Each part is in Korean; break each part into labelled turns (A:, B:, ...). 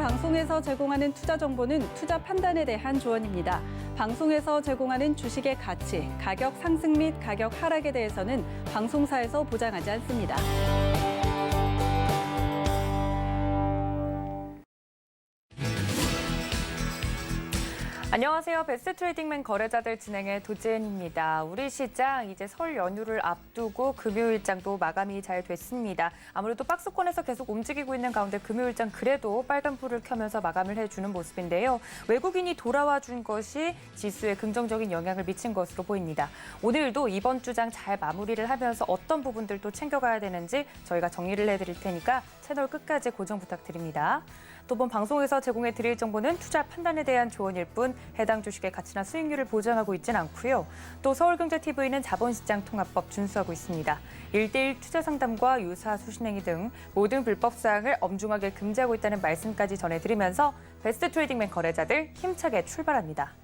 A: 방송에서 제공하는 투자 정보는 투자 판단에 대한 조언입니다. 방송에서 제공하는 주식의 가치, 가격 상승 및 가격 하락에 대해서는 방송사에서 보장하지 않습니다.
B: 안녕하세요. 베스트 트레이딩맨 거래자들 진행의 도지은입니다. 우리 시장 이제 설 연휴를 앞두고 금요일장도 마감이 잘 됐습니다. 아무래도 박스권에서 계속 움직이고 있는 가운데 금요일장 그래도 빨간불을 켜면서 마감을 해주는 모습인데요. 외국인이 돌아와 준 것이 지수에 긍정적인 영향을 미친 것으로 보입니다. 오늘도 이번 주장 잘 마무리를 하면서 어떤 부분들도 챙겨가야 되는지 저희가 정리를 해드릴 테니까 채널 끝까지 고정 부탁드립니다. 또 본 방송에서 제공해 드릴 정보는 투자 판단에 대한 조언일 뿐 해당 주식의 가치나 수익률을 보장하고 있지는 않고요. 또 서울경제TV는 자본시장 통합법 준수하고 있습니다. 1:1 투자 상담과 유사 수신행위 등 모든 불법 사항을 엄중하게 금지하고 있다는 말씀까지 전해드리면서 베스트 트레이딩맨 거래자들 힘차게 출발합니다.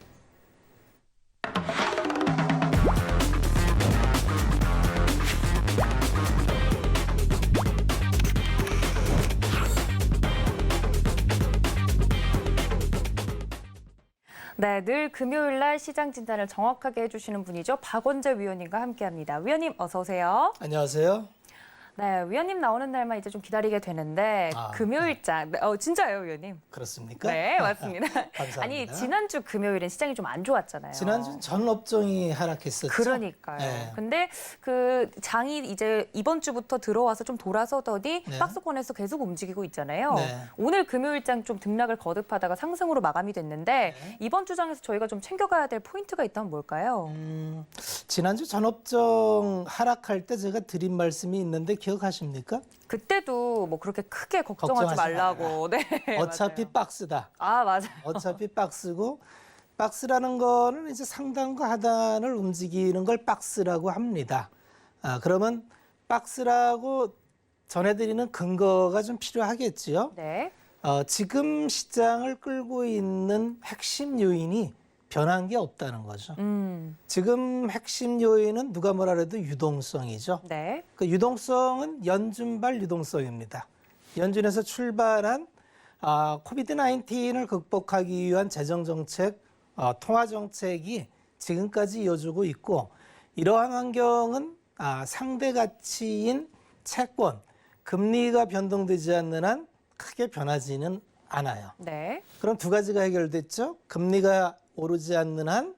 B: 네, 늘 금요일 날 시장 진단을 정확하게 해주시는 분이죠. 박원재 위원님과 함께합니다. 위원님 어서 오세요.
C: 안녕하세요.
B: 네, 위원님 나오는 날만 이제 좀 기다리게 되는데 금요일장, 진짜예요, 위원님?
C: 그렇습니까?
B: 네, 맞습니다.
C: 감사합니다.
B: 아니, 지난주 금요일은 시장이 좀 안 좋았잖아요.
C: 지난주는 전 업종이 하락했었죠.
B: 그러니까요.
C: 네.
B: 근데 그 장이 이제 이번 주부터 들어와서 좀 돌아서더니
C: 네.
B: 박스권에서 계속 움직이고 있잖아요.
C: 네.
B: 오늘 금요일장 좀 등락을 거듭하다가 상승으로 마감이 됐는데
C: 네.
B: 이번 주장에서 저희가 좀 챙겨가야 될 포인트가 있다면 뭘까요?
C: 지난주 전 업종 하락할 때 제가 드린 말씀이 있는데 기억하십니까?
B: 그때도 뭐 그렇게 크게 걱정하지 말라고. 네.
C: 어차피
B: 맞아요.
C: 박스다.
B: 아, 맞아요.
C: 어차피 박스고 박스라는 거는 이제 상단과 하단을 움직이는 걸 박스라고 합니다. 그러면 박스라고 전해드리는 근거가 좀 필요하겠지요.
B: 네.
C: 지금 시장을 끌고 있는 핵심 요인이 변한 게 없다는 거죠. 지금 핵심 요인은 누가 뭐라 해도 유동성이죠.
B: 네.
C: 그 유동성은 연준발 유동성입니다. 연준에서 출발한 코비드-19을 극복하기 위한 재정정책, 통화정책이 지금까지 이어지고 있고 이러한 환경은 상대 가치인 채권, 금리가 변동되지 않는 한 크게 변하지는 않아요.
B: 네.
C: 그럼 두 가지가 해결됐죠. 금리가 오르지 않는 한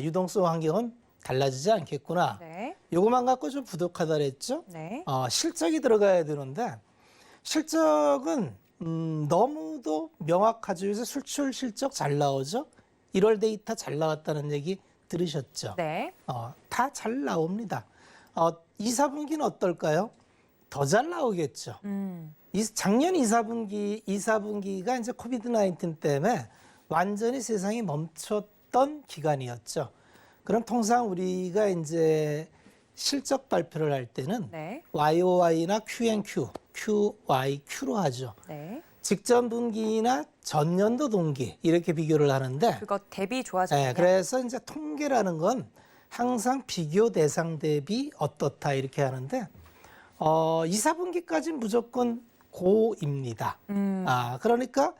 C: 유동성 환경은 달라지지 않겠구나.
B: 네.
C: 요것만 갖고 좀 부족하다 그랬죠.
B: 네.
C: 실적이 들어가야 되는데 실적은 너무도 명확하죠. 요새 수출 실적 잘 나오죠. 1월 데이터 잘 나왔다는 얘기 들으셨죠.
B: 네.
C: 다 잘 나옵니다. 2, 4분기는 어떨까요? 더 잘 나오겠죠. 작년 2, 4분기가 이제 코비드-19 때문에 완전히 세상이 멈췄던 기간이었죠. 그럼 통상 우리가 이제 실적 발표를 할 때는
B: 네.
C: YOY나 QNQ, QYQ로 하죠.
B: 네.
C: 직전 분기나 전년도 동기 이렇게 비교를 하는데
B: 그거 대비 좋아졌냐?
C: 그래서 이제 통계라는 건 항상 비교 대상 대비 어떻다 이렇게 하는데 2, 4분기까지는 무조건 고입니다. 그러니까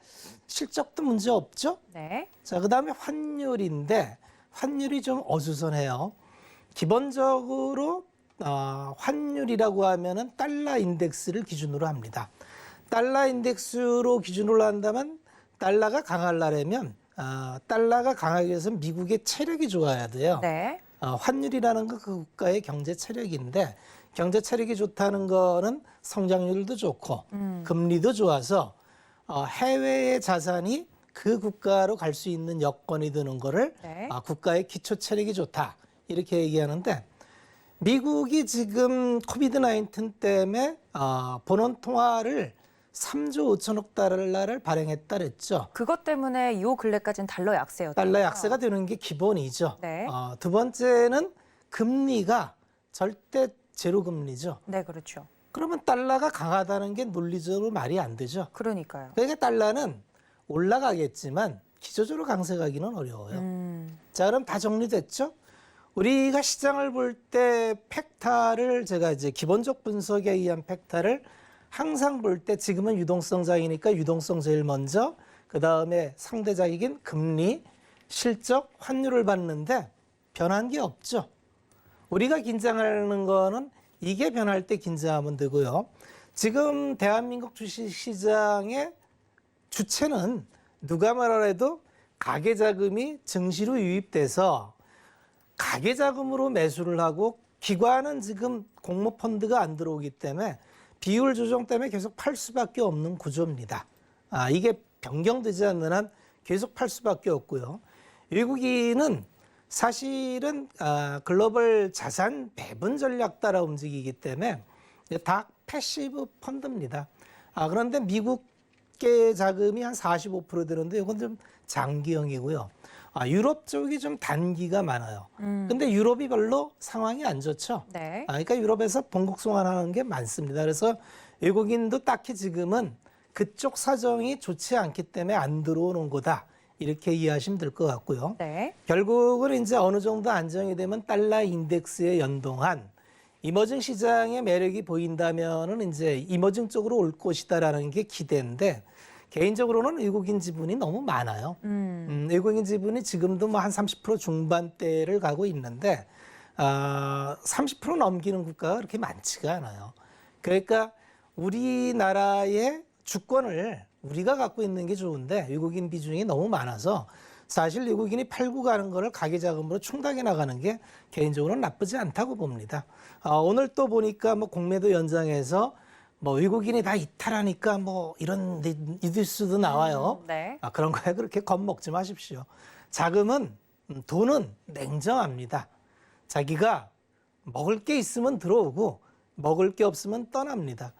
C: 실적도 문제 없죠.
B: 네.
C: 자, 그다음에 환율인데 환율이 좀 어수선해요. 기본적으로 환율이라고 하면은 달러 인덱스를 기준으로 합니다. 달러 인덱스로 기준으로 한다면 달러가 강하려면 달러가 강하기 위해서 미국의 체력이 좋아야 돼요.
B: 네.
C: 환율이라는 건 그 국가의 경제 체력인데 경제 체력이 좋다는 거는 성장률도 좋고 금리도 좋아서 해외의 자산이 그 국가로 갈 수 있는 여건이 되는 거를
B: 네.
C: 국가의 기초 체력이 좋다 이렇게 얘기하는데 미국이 지금 코비드-19 때문에 본원 통화를 3조 5천억 달러를 발행했다 그랬죠.
B: 그것 때문에 요 근래까지는 달러 약세였죠.
C: 달러 약세가 되는 게 기본이죠.
B: 네.
C: 두 번째는 금리가 절대 제로 금리죠.
B: 네, 그렇죠.
C: 그러면 달러가 강하다는 게 논리적으로 말이 안 되죠.
B: 그러니까요.
C: 그러니까 달러는 올라가겠지만 기초적으로 강세가기는 어려워요. 자, 그럼 다 정리됐죠? 우리가 시장을 볼 때 팩타를 제가 이제 기본적 분석에 의한 팩타를 항상 볼 때 지금은 유동성장이니까 유동성 제일 먼저, 그다음에 상대적인 금리, 실적, 환율을 봤는데 변한 게 없죠. 우리가 긴장하는 거는 이게 변할 때 긴장하면 되고요. 지금 대한민국 주식시장의 주체는 누가 말하래도 가계자금이 증시로 유입돼서 가계자금으로 매수를 하고 기관은 지금 공모펀드가 안 들어오기 때문에 비율 조정 때문에 계속 팔 수밖에 없는 구조입니다. 이게 변경되지 않는 한 계속 팔 수밖에 없고요. 외국인은 사실은 글로벌 자산 배분 전략 따라 움직이기 때문에 다 패시브 펀드입니다. 그런데 미국계 자금이 한 45% 되는데 이건 좀 장기형이고요. 유럽 쪽이 좀 단기가 많아요. 근데 유럽이 별로 상황이 안 좋죠.
B: 네.
C: 그러니까 유럽에서 본국송환하는 게 많습니다. 그래서 외국인도 딱히 지금은 그쪽 사정이 좋지 않기 때문에 안 들어오는 거다. 이렇게 이해하시면 될 것 같고요.
B: 네.
C: 결국은 이제 어느 정도 안정이 되면 달러 인덱스에 연동한 이머징 시장의 매력이 보인다면은 이제 이머징 쪽으로 올 것이다라는 게 기대인데 개인적으로는 외국인 지분이 너무 많아요. 외국인 지분이 지금도 뭐 한 30% 중반대를 가고 있는데 30% 넘기는 국가가 그렇게 많지가 않아요. 그러니까 우리나라의 주권을 우리가 갖고 있는 게 좋은데 외국인 비중이 너무 많아서 사실 외국인이 팔고 가는 거를 가계자금으로 충당해 나가는 게 개인적으로는 나쁘지 않다고 봅니다. 오늘 또 보니까 뭐 공매도 연장해서 뭐 외국인이 다 이탈하니까 뭐 이런 뉴스도 나와요.
B: 네.
C: 그런 거에 그렇게 겁먹지 마십시오. 자금은 돈은 냉정합니다. 자기가 먹을 게 있으면 들어오고 먹을 게 없으면 떠납니다.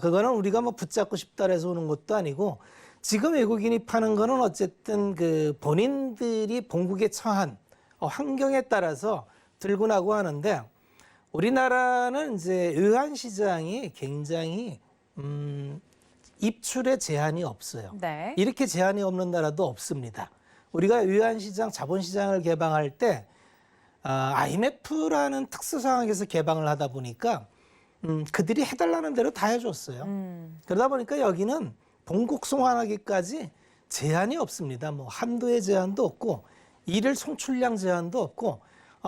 C: 그거는 우리가 뭐 붙잡고 싶다 해서 오는 것도 아니고 지금 외국인이 파는 거는 어쨌든 그 본인들이 본국에 처한 환경에 따라서 들고 나고 하는데 우리나라는 이제 외환 시장이 굉장히 입출에 제한이 없어요.
B: 네.
C: 이렇게 제한이 없는 나라도 없습니다. 우리가 외환 시장, 자본 시장을 개방할 때 IMF라는 특수 상황에서 개방을 하다 보니까 그들이 해달라는 대로 다 해줬어요. 그러다 보니까 여기는 본국 송환하기까지 제한이 없습니다. 뭐 한도의 제한도 없고 일일 송출량 제한도 없고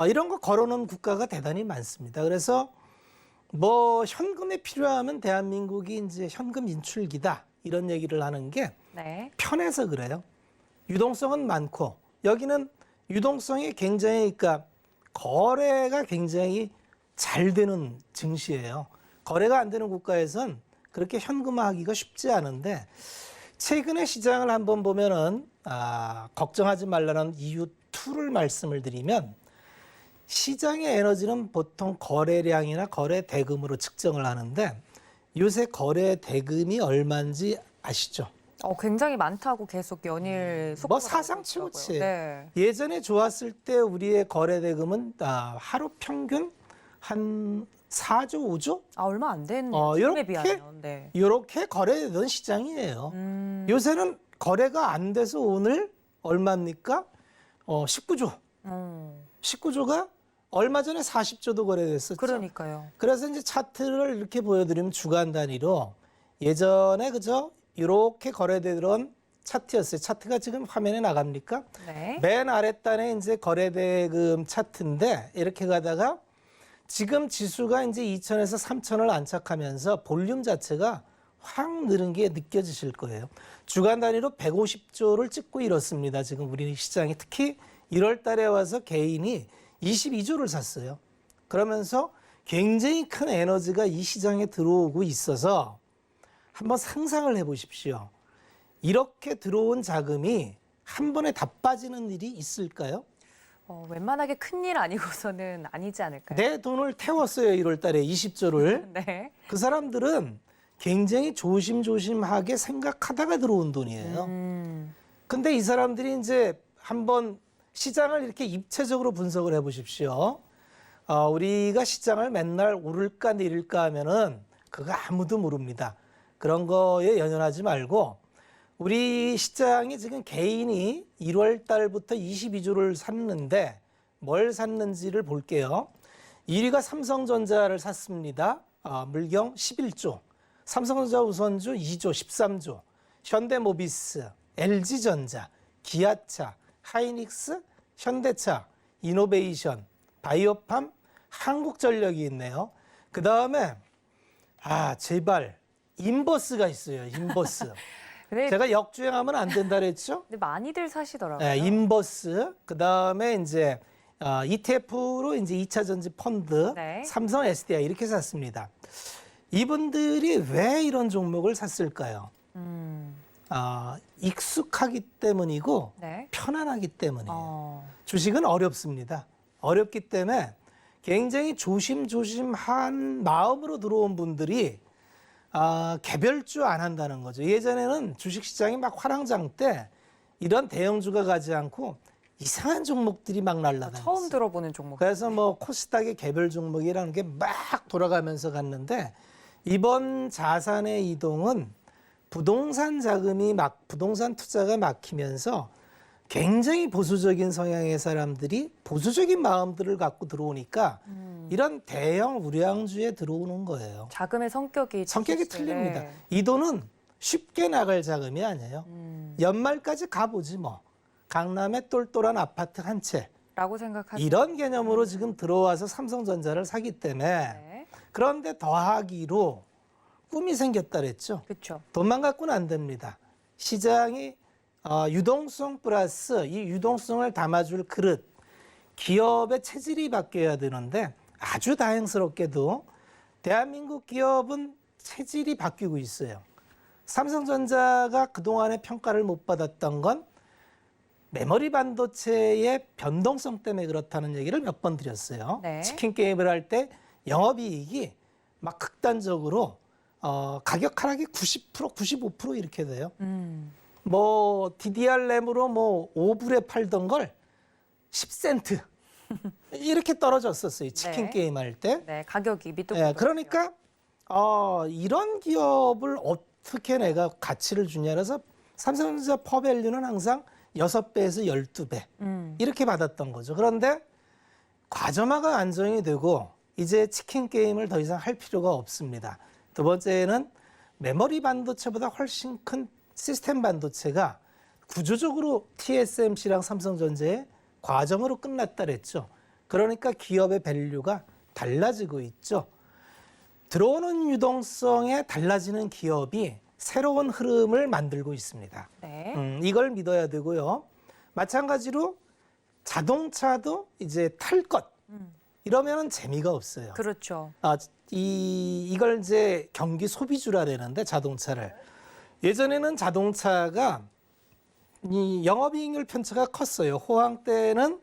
C: 이런 거 걸어놓은 국가가 대단히 많습니다. 그래서 뭐 현금이 필요하면 대한민국이 이제 현금 인출기다 이런 얘기를 하는 게
B: 네.
C: 편해서 그래요. 유동성은 많고 여기는 유동성이 굉장히 그러니까 거래가 굉장히 잘 되는 증시예요. 거래가 안 되는 국가에선 그렇게 현금화하기가 쉽지 않은데 최근에 시장을 한번 보면은 걱정하지 말라는 이유 2를 말씀을 드리면 시장의 에너지는 보통 거래량이나 거래 대금으로 측정을 하는데 요새 거래 대금이 얼마인지 아시죠?
B: 굉장히 많다고 계속 연일 속보가
C: 뭐 사상
B: 나오고 있더라고요.
C: 최고치예요.
B: 네.
C: 예전에 좋았을 때 우리의 거래 대금은 하루 평균 한 4조, 5조?
B: 얼마 안 됐네요. 지금에
C: 이렇게
B: 비하면. 네.
C: 이렇게 거래되던 시장이에요. 요새는 거래가 안 돼서 오늘 얼마입니까? 19조. 19조가 얼마 전에 40조도 거래됐었죠.
B: 그러니까요.
C: 그래서 이제 차트를 이렇게 보여드리면 주간 단위로 예전에 그저 이렇게 거래되던 차트였어요. 차트가 지금 화면에 나갑니까?
B: 네.
C: 맨 아랫단에 이제 거래대금 차트인데 이렇게 가다가 지금 지수가 이제 2,000에서 3,000을 안착하면서 볼륨 자체가 확 느는 게 느껴지실 거예요. 주간 단위로 150조를 찍고 이렇습니다. 지금 우리 시장이 특히 1월 달에 와서 개인이 22조를 샀어요. 그러면서 굉장히 큰 에너지가 이 시장에 들어오고 있어서 한번 상상을 해보십시오. 이렇게 들어온 자금이 한 번에 다 빠지는 일이 있을까요?
B: 웬만하게 큰일 아니고서는 아니지 않을까요?
C: 내 돈을 태웠어요. 1월 달에 20조를.
B: 네.
C: 그 사람들은 굉장히 조심조심하게 생각하다가 들어온 돈이에요. 근데 이 사람들이 이제 한번 시장을 이렇게 입체적으로 분석을 해보십시오. 우리가 시장을 맨날 오를까 내릴까 하면은 그거 아무도 모릅니다. 그런 거에 연연하지 말고 우리 시장이 지금 개인이 1월 달부터 22조를 샀는데 뭘 샀는지를 볼게요. 1위가 삼성전자를 샀습니다. 물경 11조. 삼성전자 우선주 2조, 13조, 현대모비스, LG전자, 기아차, 하이닉스, 현대차, 이노베이션, 바이오팜, 한국전력이 있네요. 그 다음에 제발 인버스가 있어요. 인버스.
B: 근데,
C: 제가 역주행하면 안 된다 그랬죠?
B: 근데 많이들 사시더라고요.
C: 네, 인버스. 그 다음에 이제 ETF로 이제 2차 전지 펀드,
B: 네.
C: 삼성 SDI 이렇게 샀습니다. 이분들이 왜 이런 종목을 샀을까요? 익숙하기 때문이고
B: 네.
C: 편안하기 때문이에요. 주식은 어렵습니다. 어렵기 때문에 굉장히 조심조심한 마음으로 들어온 분들이 개별주 안 한다는 거죠. 예전에는 주식시장이 막 화랑장 때 이런 대형주가 가지 않고 이상한 종목들이 막 날라다녔어요.
B: 처음 들어보는 종목.
C: 그래서 뭐 코스닥의 개별 종목이라는 게 막 돌아가면서 갔는데 이번 자산의 이동은 부동산 자금이 부동산 투자가 막히면서 굉장히 보수적인 성향의 사람들이 보수적인 마음들을 갖고 들어오니까 이런 대형 우량주에 들어오는 거예요.
B: 자금의 성격이
C: 성격이
B: 주식시장에.
C: 틀립니다. 이 돈은 쉽게 나갈 자금이 아니에요. 연말까지 가보지 뭐. 강남에 똘똘한 아파트 한 채.
B: 라고 생각하시면
C: 이런 개념으로 지금 들어와서 삼성전자를 사기 때문에
B: 네.
C: 그런데 더하기로 꿈이 생겼다 그랬죠.
B: 그렇죠.
C: 돈만 갖고는 안 됩니다. 시장이 유동성 플러스 이 유동성을 담아줄 그릇, 기업의 체질이 바뀌어야 되는데 아주 다행스럽게도 대한민국 기업은 체질이 바뀌고 있어요. 삼성전자가 그동안에 평가를 못 받았던 건 메모리 반도체의 변동성 때문에 그렇다는 얘기를 몇 번 드렸어요.
B: 네.
C: 치킨 게임을 할 때 영업이익이 막 극단적으로 가격 하락이 90%, 95% 이렇게 돼요. 뭐 DDR 램으로 뭐 5불에 팔던 걸 10센트 이렇게 떨어졌었어요. 치킨
B: 네.
C: 게임 할 때.
B: 네, 가격이 밑도
C: 네, 그러니까 이런 기업을 어떻게 내가 가치를 주냐 그래서 삼성전자 퍼밸류는 항상 6배에서 12배 이렇게 받았던 거죠. 그런데 과점화가 안정이 되고 이제 치킨 게임을 더 이상 할 필요가 없습니다. 두 번째는 메모리 반도체보다 훨씬 큰 시스템 반도체가 구조적으로 TSMC랑 삼성전자의 과점으로 끝났다 그랬죠. 그러니까 기업의 밸류가 달라지고 있죠. 들어오는 유동성에 달라지는 기업이 새로운 흐름을 만들고 있습니다.
B: 네.
C: 이걸 믿어야 되고요. 마찬가지로 자동차도 이제 탈 것 이러면은 재미가 없어요.
B: 그렇죠.
C: 이걸 이제 경기 소비주라 그러는데 자동차를 예전에는 자동차가 이 영업이익률 편차가 컸어요. 호황 때는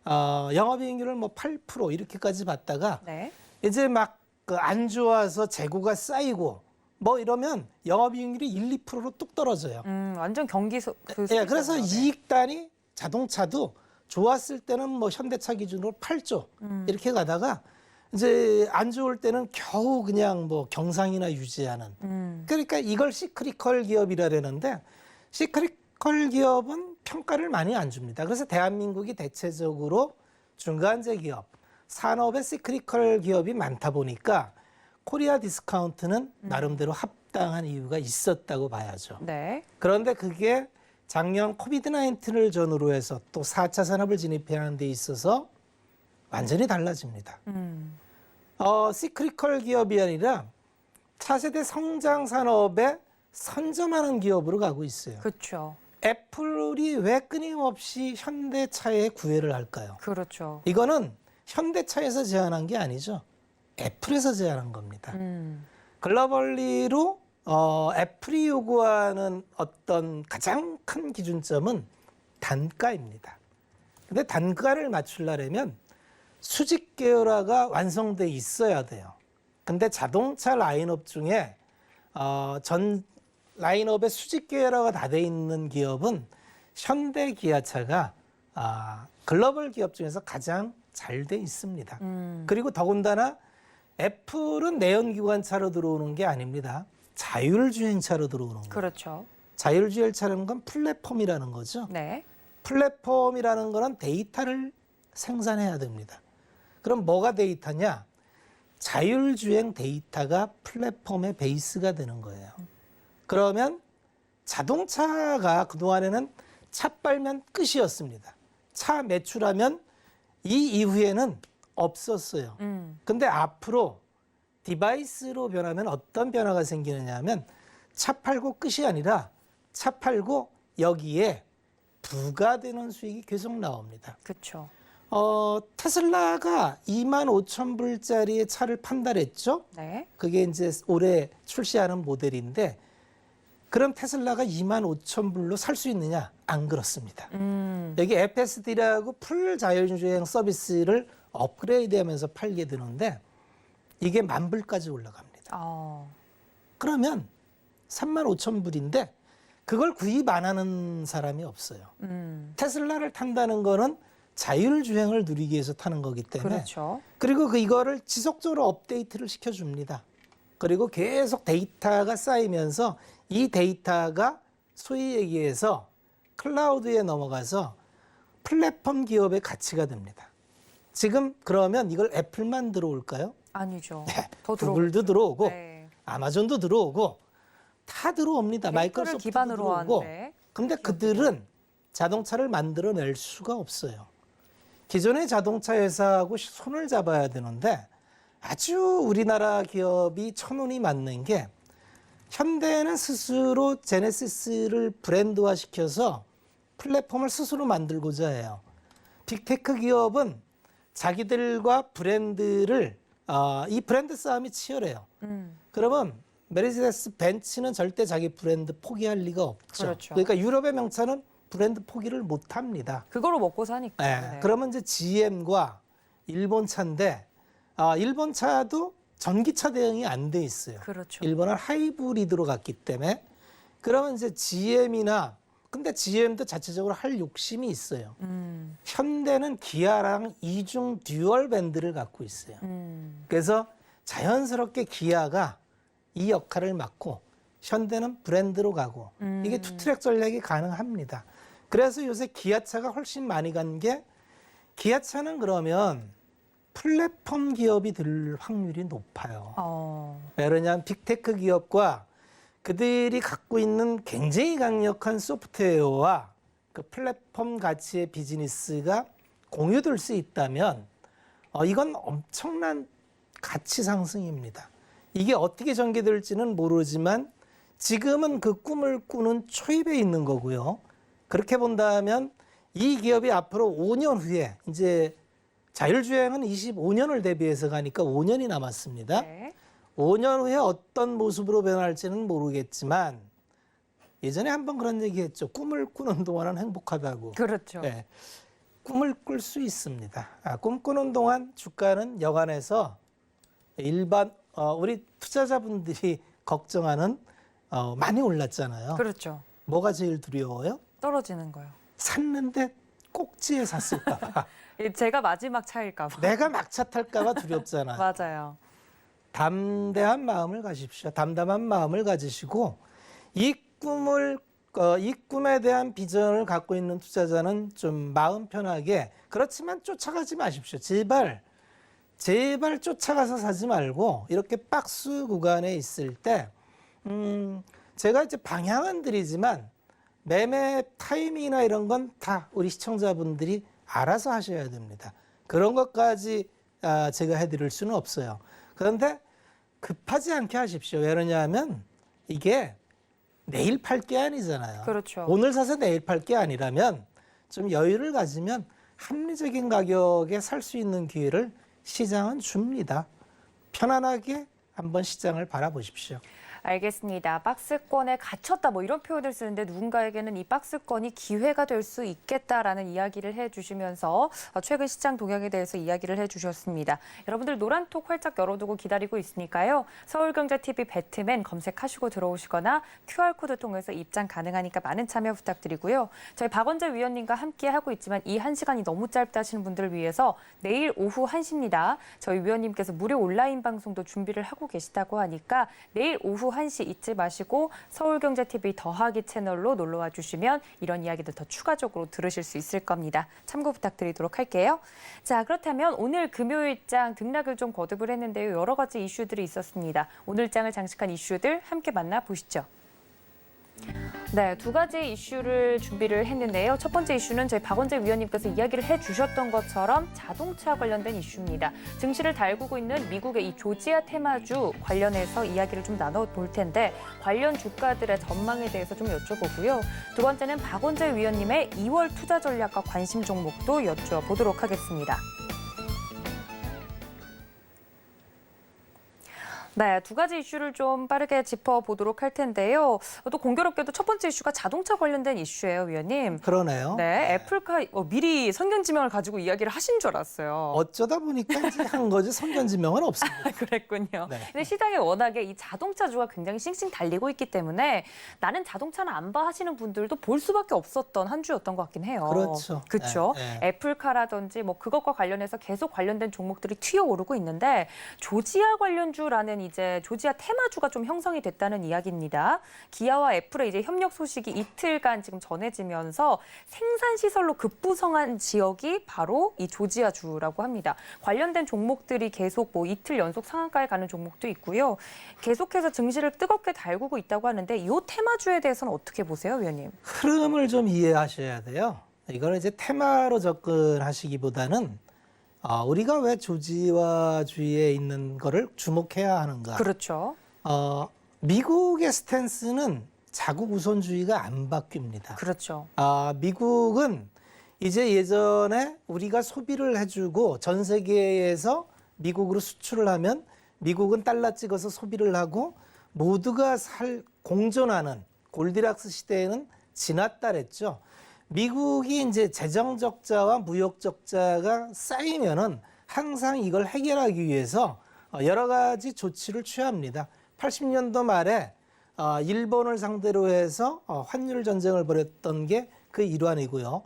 C: 영업이익률을 뭐 8% 이렇게까지 받다가
B: 네.
C: 이제 막 안 좋아서 재고가 쌓이고 뭐 이러면 영업이익률이 1, 2%로 뚝 떨어져요.
B: 완전 경기
C: 예, 그래서 이익단이 자동차도 좋았을 때는 뭐 현대차 기준으로 8조 이렇게 가다가 이제 안 좋을 때는 겨우 그냥 뭐 경상이나 유지하는. 그러니까 이걸 시크리컬 기업이라 그러는데 시크리컬 기업은 평가를 많이 안 줍니다. 그래서 대한민국이 대체적으로 중간재 기업, 산업의 시크리컬 기업이 많다 보니까 코리아 디스카운트는 나름대로 합당한 이유가 있었다고 봐야죠.
B: 네.
C: 그런데 그게 작년 코비드-19를 전후로 해서 또 4차 산업을 진입하는 데 있어서 완전히 달라집니다. 시크리컬 기업이 아니라 차세대 성장 산업에 선점하는 기업으로 가고 있어요.
B: 그렇죠.
C: 애플이 왜 끊임없이 현대차에 구애를 할까요?
B: 그렇죠.
C: 이거는 현대차에서 제안한 게 아니죠. 애플에서 제안한 겁니다. 글로벌리로 애플이 요구하는 어떤 가장 큰 기준점은 단가입니다. 근데 단가를 맞추려면 수직 계열화가 완성돼 있어야 돼요. 근데 자동차 라인업 중에 전 라인업에 수직 계열화가 다 돼 있는 기업은 현대 기아차가 글로벌 기업 중에서 가장 잘 돼 있습니다. 그리고 더군다나 애플은 내연기관차로 들어오는 게 아닙니다. 자율주행차로 들어오는 거예요.
B: 그렇죠.
C: 자율주행차라는 건 플랫폼이라는 거죠.
B: 네.
C: 플랫폼이라는 거는 데이터를 생산해야 됩니다. 그럼 뭐가 데이터냐? 자율주행 데이터가 플랫폼의 베이스가 되는 거예요. 그러면 자동차가 그동안에는 차 빨면 끝이었습니다. 차 매출하면 이 이후에는 없었어요. 근데 앞으로 디바이스로 변하면 어떤 변화가 생기느냐 하면 차 팔고 끝이 아니라 차 팔고 여기에 부가되는 수익이 계속 나옵니다.
B: 그렇죠.
C: 테슬라가 25,000불짜리의 차를 판단했죠.
B: 네.
C: 그게 이제 올해 출시하는 모델인데 그럼 테슬라가 25,000불로 살 수 있느냐? 안 그렇습니다. 여기 FSD라고 풀 자율주행 서비스를 업그레이드하면서 팔게 되는데 이게 10,000불까지 올라갑니다. 그러면 35,000불인데 그걸 구입 안 하는 사람이 없어요. 테슬라를 탄다는 거는 자율주행을 누리기 위해서 타는 거기 때문에
B: 그렇죠.
C: 그리고 이거를 지속적으로 업데이트를 시켜줍니다. 그리고 계속 데이터가 쌓이면서 이 데이터가 소위 얘기해서 클라우드에 넘어가서 플랫폼 기업의 가치가 됩니다. 지금 그러면 이걸 애플만 들어올까요?
B: 아니죠.
C: 네,
B: 더
C: 구글도 들어오고
B: 네.
C: 아마존도 들어오고 다 들어옵니다.
B: 애플을
C: 마이크로소프트도
B: 기반으로
C: 들어오고.
B: 하는데.
C: 근데 그들은 자동차를 만들어낼 수가 없어요. 기존의 자동차 회사하고 손을 잡아야 되는데 아주 우리나라 기업이 천운이 맞는 게 현대는 스스로 제네시스를 브랜드화시켜서 플랫폼을 스스로 만들고자 해요. 빅테크 기업은 자기들과 브랜드를 이 브랜드 싸움이 치열해요. 그러면 메르세데스 벤츠는 절대 자기 브랜드 포기할 리가 없죠.
B: 그렇죠.
C: 그러니까 유럽의 명차는 브랜드 포기를 못 합니다.
B: 그거로 먹고 사니까.
C: 네. 그러면 이제 GM과 일본 차인데 일본 차도 전기차 대응이 안 돼 있어요.
B: 그렇죠.
C: 일본은 하이브리드로 갔기 때문에 그러면 이제 GM이나 근데 GM도 자체적으로 할 욕심이 있어요. 현대는 기아랑 이중 듀얼 밴드를 갖고 있어요. 그래서 자연스럽게 기아가 이 역할을 맡고 현대는 브랜드로 가고 이게 투트랙 전략이 가능합니다. 그래서 요새 기아차가 훨씬 많이 간 게 기아차는 그러면 플랫폼 기업이 될 확률이 높아요. 왜냐하면 빅테크 기업과 그들이 갖고 있는 굉장히 강력한 소프트웨어와 그 플랫폼 가치의 비즈니스가 공유될 수 있다면 이건 엄청난 가치 상승입니다. 이게 어떻게 전개될지는 모르지만 지금은 그 꿈을 꾸는 초입에 있는 거고요. 그렇게 본다면 이 기업이 앞으로 5년 후에 이제 자율주행은 25년을 대비해서 가니까 5년이 남았습니다.
B: 네.
C: 5년 후에 어떤 모습으로 변할지는 모르겠지만 예전에 한번 그런 얘기했죠. 꿈을 꾸는 동안은 행복하다고.
B: 그렇죠.
C: 네, 꿈을 꿀 수 있습니다. 꿈꾸는 동안 주가는 여간해서 일반 우리 투자자분들이 걱정하는 많이 올랐잖아요.
B: 그렇죠.
C: 뭐가 제일 두려워요?
B: 떨어지는 거요.
C: 샀는데 꼭지에 샀을까 봐.
B: 제가 마지막 차일까 봐.
C: 내가 막차 탈까 봐 두렵잖아요.
B: 맞아요.
C: 담대한 마음을 가십시오. 담담한 마음을 가지시고 이 꿈에 대한 비전을 갖고 있는 투자자는 좀 마음 편하게 그렇지만 쫓아가지 마십시오. 제발 쫓아가서 사지 말고 이렇게 박스 구간에 있을 때 제가 이제 방향은 드리지만 매매 타이밍이나 이런 건 다 우리 시청자분들이 알아서 하셔야 됩니다. 그런 것까지 제가 해드릴 수는 없어요. 그런데 급하지 않게 하십시오. 왜 그러냐면 이게 내일 팔 게 아니잖아요.
B: 그렇죠.
C: 오늘 사서 내일 팔 게 아니라면 좀 여유를 가지면 합리적인 가격에 살 수 있는 기회를 시장은 줍니다. 편안하게 한번 시장을 바라보십시오.
B: 알겠습니다. 박스권에 갇혔다 뭐 이런 표현을 쓰는데 누군가에게는 이 박스권이 기회가 될 수 있겠다라는 이야기를 해주시면서 최근 시장 동향에 대해서 이야기를 해주셨습니다. 여러분들 노란톡 활짝 열어두고 기다리고 있으니까요. 서울경제TV 배트맨 검색하시고 들어오시거나 QR코드 통해서 입장 가능하니까 많은 참여 부탁드리고요. 저희 박원재 위원님과 함께하고 있지만 이 1시간이 너무 짧다 하시는 분들을 위해서 내일 오후 1시입니다. 저희 위원님께서 무료 온라인 방송도 준비를 하고 계시다고 하니까 내일 오후 1시 잊지 마시고 서울경제TV 더하기 채널로 놀러와 주시면 이런 이야기들 더 추가적으로 들으실 수 있을 겁니다. 참고 부탁드리도록 할게요. 자, 그렇다면 오늘 금요일장 등락을 좀 거듭을 했는데요. 여러 가지 이슈들이 있었습니다. 오늘장을 장식한 이슈들 함께 만나보시죠. 네, 두 가지 이슈를 준비를 했는데요. 첫 번째 이슈는 저희 박원재 위원님께서 이야기를 해주셨던 것처럼 자동차 관련된 이슈입니다. 증시를 달구고 있는 미국의 이 조지아 테마주 관련해서 이야기를 좀 나눠볼 텐데 관련 주가들의 전망에 대해서 좀 여쭤보고요. 두 번째는 박원재 위원님의 2월 투자 전략과 관심 종목도 여쭤보도록 하겠습니다. 네, 두 가지 이슈를 좀 빠르게 짚어보도록 할 텐데요. 또 공교롭게도 첫 번째 이슈가 자동차 관련된 이슈예요, 위원님.
C: 그러네요.
B: 네, 애플카 미리 선견지명을 가지고 이야기를 하신 줄 알았어요.
C: 어쩌다 보니까 이제 한 거지 선견지명은 없습니다.
B: 그랬군요.
C: 네.
B: 근데 시장에 워낙에 이 자동차주가 굉장히 싱싱 달리고 있기 때문에 나는 자동차는 안 봐 하시는 분들도 볼 수밖에 없었던 한 주였던 것 같긴 해요.
C: 그렇죠.
B: 그렇죠.
C: 네,
B: 애플카라든지 뭐 그것과 관련해서 계속 관련된 종목들이 튀어오르고 있는데 조지아 관련주라는 이제 조지아 테마주가 좀 형성이 됐다는 이야기입니다. 기아와 애플의 이제 협력 소식이 이틀간 지금 전해지면서 생산 시설로 급부성한 지역이 바로 이 조지아주라고 합니다. 관련된 종목들이 계속 뭐 이틀 연속 상한가에 가는 종목도 있고요. 계속해서 증시를 뜨겁게 달구고 있다고 하는데 이 테마주에 대해서는 어떻게 보세요, 위원님?
C: 흐름을 좀 이해하셔야 돼요. 이거는 이제 테마로 접근하시기보다는 우리가 왜 조지아주에 있는 거를 주목해야 하는가.
B: 그렇죠.
C: 미국의 스탠스는 자국 우선주의가 안 바뀝니다.
B: 그렇죠.
C: 미국은 이제 예전에 우리가 소비를 해주고 전 세계에서 미국으로 수출을 하면 미국은 달러 찍어서 소비를 하고 모두가 공존하는 골디락스 시대에는 지났다 그랬죠. 미국이 이제 재정 적자와 무역 적자가 쌓이면은 항상 이걸 해결하기 위해서 여러 가지 조치를 취합니다. 80년도 말에 일본을 상대로 해서 환율 전쟁을 벌였던 게 그 일환이고요.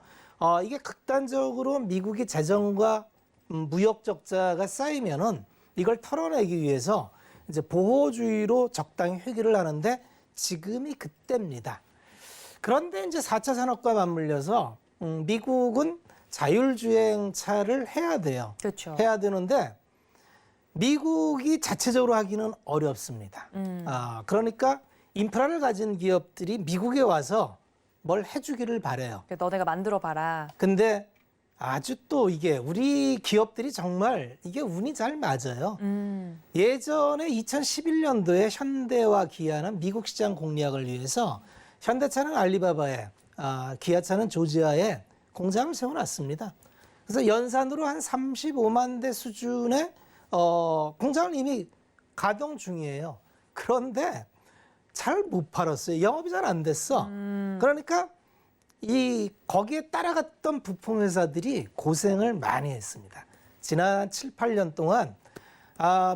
C: 이게 극단적으로 미국이 재정과 무역 적자가 쌓이면은 이걸 털어내기 위해서 이제 보호주의로 적당히 회귀를 하는데 지금이 그때입니다. 그런데 이제 4차 산업과 맞물려서 미국은 자율주행차를 해야 돼요.
B: 그렇죠.
C: 해야 되는데 미국이 자체적으로 하기는 어렵습니다. 그러니까 인프라를 가진 기업들이 미국에 와서 뭘 해주기를 바래요.
B: 너네가 만들어봐라.
C: 근데 아주 또 이게 우리 기업들이 정말 이게 운이 잘 맞아요. 예전에 2011년도에 현대와 기아는 미국 시장 공략을 위해서 현대차는 알리바바에, 기아차는 조지아에 공장을 세워놨습니다. 그래서 연산으로 한 35만 대 수준의 공장을 이미 가동 중이에요. 그런데 잘 못 팔았어요. 영업이 잘 안 됐어. 그러니까 거기에 따라갔던 부품 회사들이 고생을 많이 했습니다. 지난 7, 8년 동안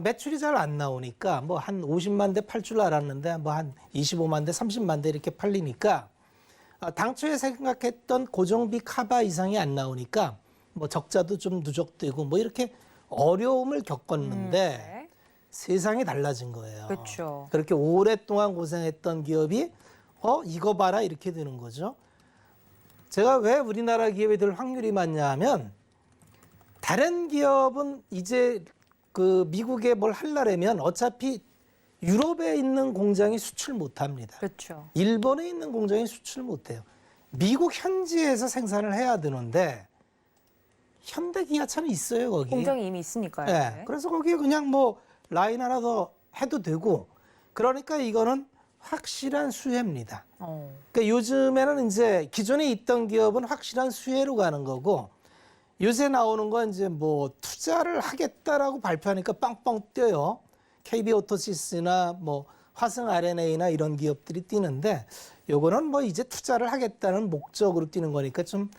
C: 매출이 잘 안 나오니까 뭐 한 50만 대 팔 줄 알았는데 뭐 한 25만 대, 30만 대 이렇게 팔리니까 당초에 생각했던 고정비 카바 이상이 안 나오니까 뭐 적자도 좀 누적되고 뭐 이렇게 어려움을 겪었는데
B: 네.
C: 세상이 달라진 거예요.
B: 그렇죠.
C: 그렇게 오랫동안 고생했던 기업이 이거 봐라 이렇게 되는 거죠. 제가 왜 우리나라 기업이 될 확률이 많냐 하면 다른 기업은 이제 그 미국에 뭘 하려면 어차피 유럽에 있는 공장이 수출 못 합니다.
B: 그렇죠.
C: 일본에 있는 공장이 수출 못 해요. 미국 현지에서 생산을 해야 되는데 현대 기아차는 있어요, 거기.
B: 공장이 이미 있으니까요.
C: 네. 그래서 거기에 그냥 뭐 라인 하나 더 해도 되고 그러니까 이거는 확실한 수혜입니다. 그러니까 요즘에는 이제 기존에 있던 기업은 확실한 수혜로 가는 거고 요새 나오는 건 이제 뭐 투자를 하겠다라고 발표하니까 빵빵 뛰어요. KB오토시스나 뭐 화성 RNA나 이런 기업들이 뛰는데 요거는 뭐 이제 투자를 하겠다는 목적으로 뛰는 거니까 좀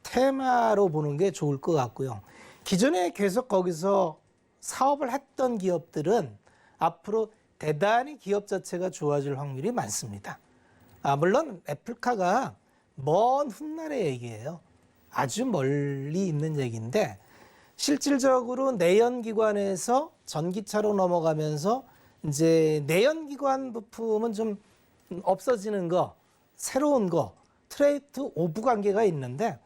C: 테마로 보는 게 좋을 것 같고요. 기존에 계속 거기서 사업을 했던 기업들은 앞으로 대단히 기업 자체가 좋아질 확률이 많습니다. 물론 애플카가 먼 훗날의 얘기예요. 아주 멀리 있는 얘기인데 실질적으로 내연기관에서 전기차로 넘어가면서 이제 내연기관 부품은 좀 없어지는 거, 새로운 거, 트레이드 오브 관계가 있는데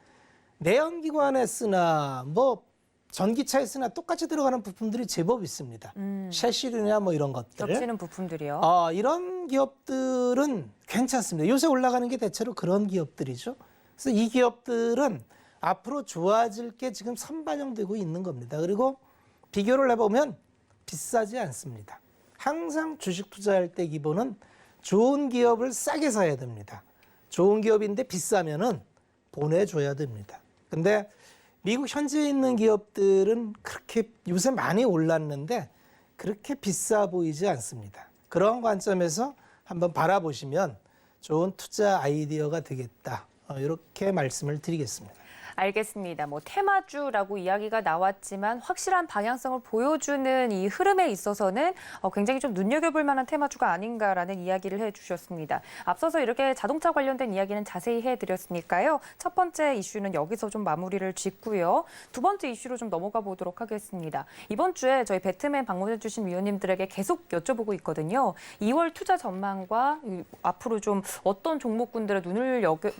C: 내연기관에 쓰나 뭐 전기차에 쓰나 똑같이 들어가는 부품들이 제법 있습니다. 셰시류나 뭐 이런 것들.
B: 겹치는 부품들이요.
C: 이런 기업들은 괜찮습니다. 요새 올라가는 게 대체로 그런 기업들이죠. 그래서 이 기업들은 앞으로 좋아질 게 지금 선반영되고 있는 겁니다. 그리고 비교를 해보면 비싸지 않습니다. 항상 주식 투자할 때 기본은 좋은 기업을 싸게 사야 됩니다. 좋은 기업인데 비싸면은 보내줘야 됩니다. 근데 미국 현지에 있는 기업들은 그렇게 요새 많이 올랐는데 그렇게 비싸 보이지 않습니다. 그런 관점에서 한번 바라보시면 좋은 투자 아이디어가 되겠다. 이렇게 말씀을 드리겠습니다.
B: 알겠습니다. 뭐 테마주라고 이야기가 나왔지만 확실한 방향성을 보여주는 이 흐름에 있어서는 굉장히 좀 눈여겨볼 만한 테마주가 아닌가라는 이야기를 해주셨습니다. 앞서서 이렇게 자동차 관련된 이야기는 자세히 해드렸으니까요. 첫 번째 이슈는 여기서 좀 마무리를 짓고요. 두 번째 이슈로 좀 넘어가 보도록 하겠습니다. 이번 주에 저희 배트맨 방문해주신 위원님들에게 계속 여쭤보고 있거든요. 2월 투자 전망과 앞으로 좀 어떤 종목군들의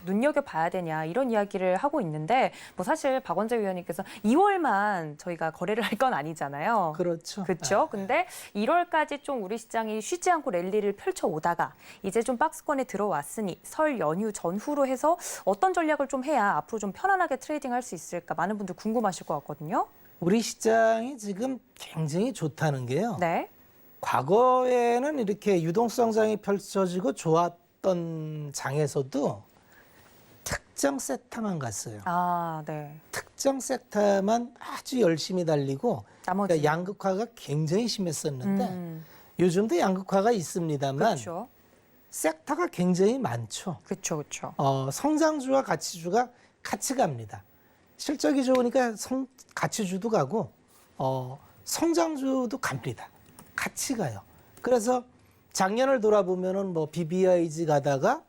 B: 눈여겨봐야 되냐 이런 이야기를 하고 있는데 뭐 사실 박원재 위원님께서 2월만 저희가 거래를 할 건 아니잖아요.
C: 그렇죠.
B: 그렇죠. 근데 1월까지 좀 우리 시장이 쉬지 않고 랠리를 펼쳐오다가 이제 좀 박스권에 들어왔으니 설 연휴 전후로 해서 어떤 전략을 좀 해야 앞으로 좀 편안하게 트레이딩할 수 있을까 많은 분들 궁금하실 것 같거든요.
C: 우리 시장이 지금 굉장히 좋다는 게요.
B: 네.
C: 과거에는 이렇게 유동성장이 펼쳐지고 좋았던 장에서도 특정 섹터만 갔어요.
B: 아, 네.
C: 특정 섹터만 아주 열심히 달리고
B: 나머지
C: 그러니까 양극화가 굉장히 심했었는데 요즘도 양극화가 있습니다만
B: 그렇죠.
C: 섹터가 굉장히 많죠.
B: 그렇죠. 그렇죠.
C: 성장주와 가치주가 같이 갑니다. 실적이 좋으니까 가치주도 가고 성장주도 갑니다. 같이 가요. 그래서 작년을 돌아보면은 뭐 BBIG 가다가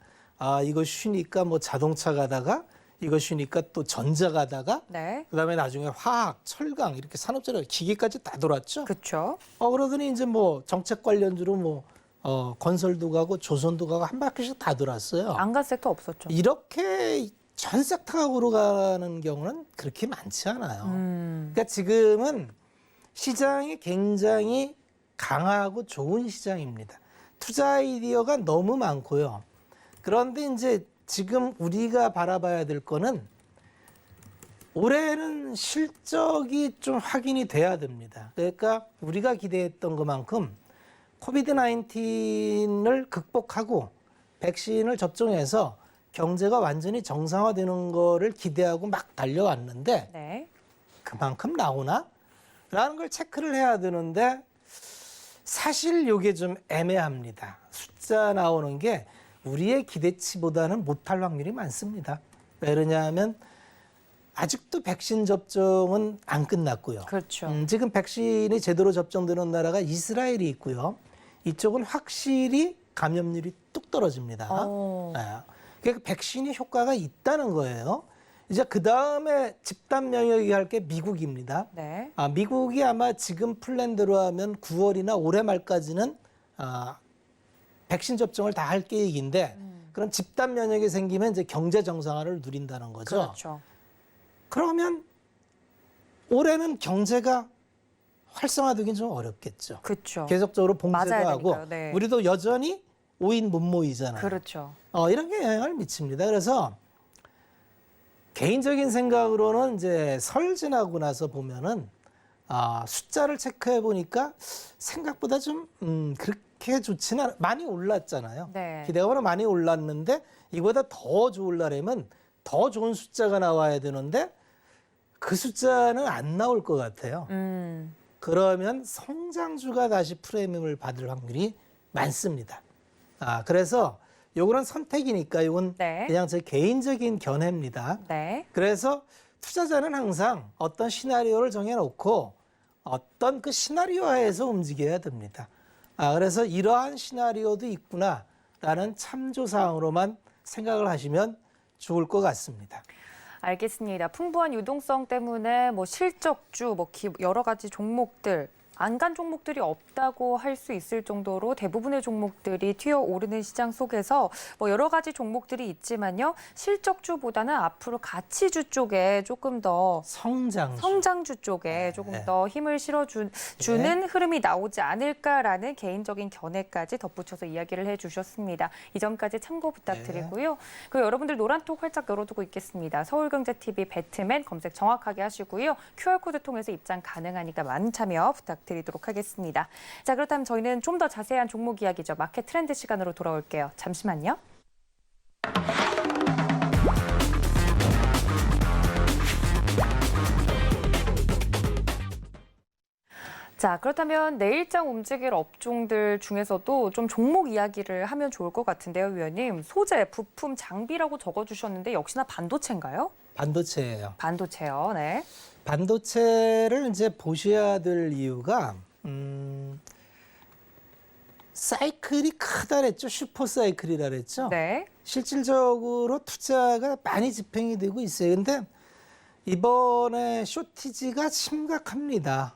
C: 이거 쉬니까 뭐 자동차 가다가 이거 쉬니까 또 전자 가다가
B: 네.
C: 그다음에 나중에 화학, 철강 이렇게 산업재료 기계까지 다 돌았죠.
B: 그렇죠.
C: 그러더니 이제 뭐 정책 관련주로 뭐 건설도 가고 조선도 가고 한 바퀴씩 다 돌았어요.
B: 안 간 섹터 없었죠.
C: 이렇게 전 섹터가 오르가는 경우는 그렇게 많지 않아요. 그러니까 지금은 시장이 굉장히 강하고 좋은 시장입니다. 투자 아이디어가 너무 많고요. 그런데 이제 지금 우리가 바라봐야 될 거는 올해는 실적이 좀 확인이 돼야 됩니다. 그러니까 우리가 기대했던 것만큼 코비드 19을 극복하고 백신을 접종해서 경제가 완전히 정상화되는 거를 기대하고 막 달려왔는데
B: 네.
C: 그만큼 나오나? 라는 걸 체크를 해야 되는데 사실 이게 좀 애매합니다. 숫자 나오는 게 우리의 기대치보다는 못할 확률이 많습니다. 왜 그러냐면 아직도 백신 접종은 안 끝났고요.
B: 그렇죠.
C: 지금 백신이 제대로 접종되는 나라가 이스라엘이 있고요. 이쪽은 확실히 감염률이 뚝 떨어집니다. 네. 그러니까 백신이 효과가 있다는 거예요. 이제 그 다음에 집단 면역이 할 게 미국입니다.
B: 네.
C: 미국이 아마 지금 플랜대로 하면 9월이나 올해 말까지는 백신 접종을 다 할 계획인데 그럼 집단 면역이 생기면 이제 경제 정상화를 누린다는 거죠.
B: 그렇죠.
C: 그러면 올해는 경제가 활성화되긴 좀 어렵겠죠.
B: 그렇죠.
C: 계속적으로 봉쇄도
B: 맞아야
C: 하고
B: 되니까요. 네.
C: 우리도 여전히 5인 못 모이잖아요.
B: 그렇죠.
C: 이런 게 영향을 미칩니다. 그래서 개인적인 생각으로는 이제 설 지나고 나서 보면은 숫자를 체크해 보니까 생각보다 좀 그렇게 좋지는 많이 올랐잖아요.
B: 네.
C: 기대감은 많이 올랐는데 이보다 더 좋으려면 더 좋은 숫자가 나와야 되는데 그 숫자는 안 나올 것 같아요. 그러면 성장주가 다시 프리미엄을 받을 확률이 많습니다. 그래서 요거는 선택이니까 이건
B: 네.
C: 그냥 제 개인적인 견해입니다.
B: 네.
C: 그래서 투자자는 항상 어떤 시나리오를 정해놓고 어떤 그 시나리오 하에서 움직여야 됩니다. 그래서 이러한 시나리오도 있구나라는 참조사항으로만 생각을 하시면 좋을 것 같습니다.
B: 알겠습니다. 풍부한 유동성 때문에 뭐 실적주, 여러 가지 종목들 안 간 종목들이 없다고 할 수 있을 정도로 대부분의 종목들이 튀어오르는 시장 속에서 뭐 여러 가지 종목들이 있지만요. 실적주보다는 앞으로 가치주 쪽에 조금 더 성장주 쪽에 조금 더 힘을 실어주는 흐름이 나오지 않을까라는 개인적인 견해까지 덧붙여서 이야기를 해주셨습니다. 이 점까지 참고 부탁드리고요. 그리고 여러분들 노란톡 활짝 열어두고 있겠습니다. 서울경제TV 배트맨 검색 정확하게 하시고요. QR코드 통해서 입장 가능하니까 많은 참여 부탁드리도록 하겠습니다. 자, 그렇다면 저희는 좀 더 자세한 종목 이야기죠. 마켓 트렌드 시간으로 돌아올게요. 잠시만요. 자, 그렇다면 내일장 움직일 업종들 중에서도 좀 종목 이야기를 하면 좋을 것 같은데요, 위원님. 소재, 부품, 장비라고 적어주셨는데 역시나 반도체인가요?
C: 반도체예요.
B: 반도체요, 네.
C: 반도체를 이제 보셔야 될 이유가 사이클이 크다 그랬죠. 슈퍼 사이클이라 그랬죠.
B: 네.
C: 실질적으로 투자가 많이 집행이 되고 있어요. 근데 이번에 쇼티지가 심각합니다.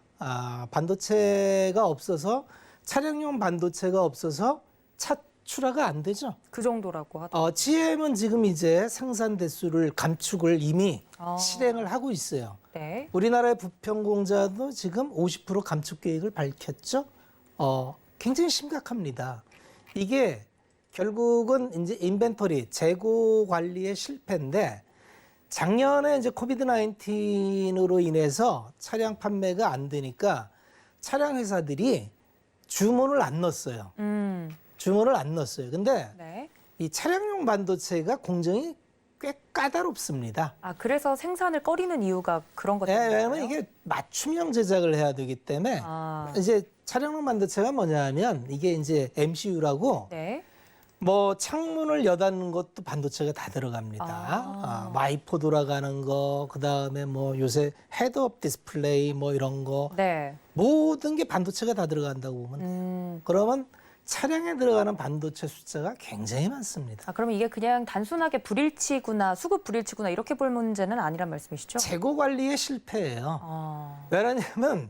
C: 반도체가 없어서 차량용 반도체가 없어서 차 출하가 안 되죠.
B: 그 정도라고 하더라고요.
C: GM은 지금 이제 생산 대수를 감축을 이미 실행을 하고 있어요.
B: 네.
C: 우리나라의 부평공사도 지금 50% 감축 계획을 밝혔죠. 굉장히 심각합니다. 이게 결국은 이제 인벤토리 재고 관리의 실패인데 작년에 이제 코비드 19으로 인해서 차량 판매가 안 되니까 차량 회사들이 주문을 안 넣었어요. 주문을 안 넣었어요. 근데
B: 네.
C: 이 차량용 반도체가 공정이 꽤 까다롭습니다.
B: 그래서 생산을 꺼리는 이유가 그런 것
C: 네,
B: 때문인가요?
C: 왜냐면 이게 맞춤형 제작을 해야 되기 때문에 이제 차량용 반도체가 뭐냐면 이게 이제 MCU라고
B: 네.
C: 뭐 창문을 여닫는 것도 반도체가 다 들어갑니다. 와이퍼 돌아가는 거, 그다음에 뭐 요새 헤드업 디스플레이 뭐 이런 거
B: 네.
C: 모든 게 반도체가 다 들어간다고 보면 돼요. 그러면 차량에 들어가는 반도체 숫자가 굉장히 많습니다.
B: 그러면 이게 그냥 단순하게 불일치구나, 수급 불일치구나 이렇게 볼 문제는 아니란 말씀이시죠?
C: 재고 관리의 실패예요. 왜냐하면